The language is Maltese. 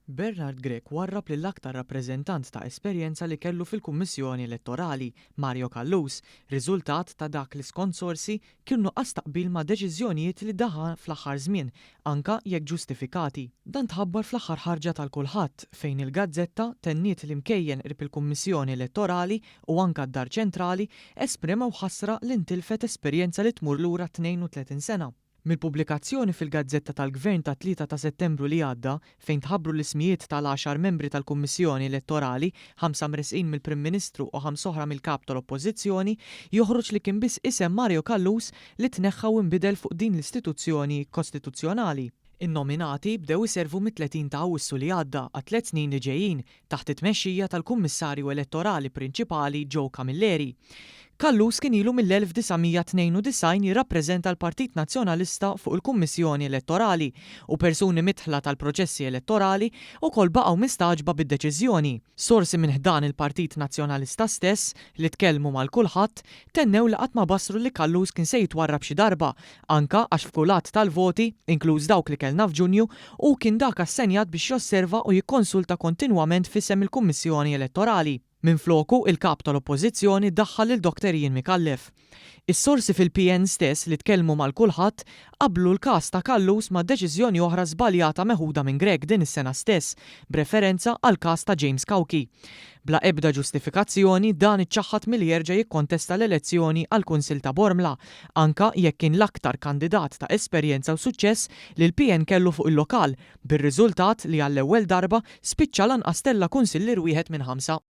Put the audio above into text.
Bernard Grek warrab li l-aktar rappreżentant ta' esperjenza li kellu fil-Kummissjoni Elettorali, Mario Kallus, riżultat ta' dak li skont sorsi kienu nuqqas taqbil ma' deċiżjonijiet li daħa fl-aħħar żmien, anka jekk ġustifikati. Dan tħabbar fl-aħħar ħarġa tal-kulħadd fejn il-Gazzetta tenniet l-imkejjen qrib il-Kummissjoni Elettorali u anka d-Dar Ċentrali esprimew ħasra li ntilfet esperjenza li tmur lura 32 sena. Mill-pubblikazzjoni fil-Gazzetta tal-Gvern ta' 3 ta' Settembru li għadda, fejn tħabbru l-ismijiet tal-10 membri tal-Kummissjoni Elettorali, 5 mresqin mill-Prim Ministru u 5 oħra mill-kap tal-Oppożizzjoni, joħroġ li kien biss isem Mario Kallus li tneħħa u nbidel fuq din l-istituzzjoni kostituzzjonali. In-nominati bdew iservu mit-30 ta' Awwissu li għadda għat 3 snin li ġejjin taħt it-tmexxija tal-Kummissarju Elettorali Prinċipali Joe Camilleri. Kallus kien ilu mill-1992 jirrappreżenta l-Partit Nazzjonalista fuq il-Kummissjoni Elettorali u persuni mitħla tal-proċessi elettorali wkoll baqgħu mistaġba bid-deċiżjoni. Sorsi minn ħdan il-Partit Nazzjonalista stess li tkellmu mal-kulħadd tennew li qatt ma bassru li Kallus kien se jitwarrab xi darba, anka għax f'kulat tal-voti, inkluż dawk li kellna f'Ġunju, u kien dak assenjat biex josserva u jikkonsulta kontinwament f'isem il-Kummissjoni Elettorali. Minfloku il-kap tal-Oppożizzjoni daħħal il-Dr. Jien Mikallef. Is-sorsi fil-PN stess li tkellmu mal-kulħadd qablu l-każ ta' Kallus ma' deċiżjoni oħra żbaljata meħuda minn Grek din is-sena stess, b'referenza għal każ ta' James Kauki. Bla ebda ġustifikazzjoni dan iċċaħħad milli jerġa' jikkontesta l-elezzjoni għal Kunsill ta' Bormla, anka jekk kien l-aktar kandidat ta' esperjenza u suċċess li l-PN kellu fuq il-lokal, bir-riżultat li għall-ewwel darba spiċċa lanqas tella kunsillier wieħed minn 5.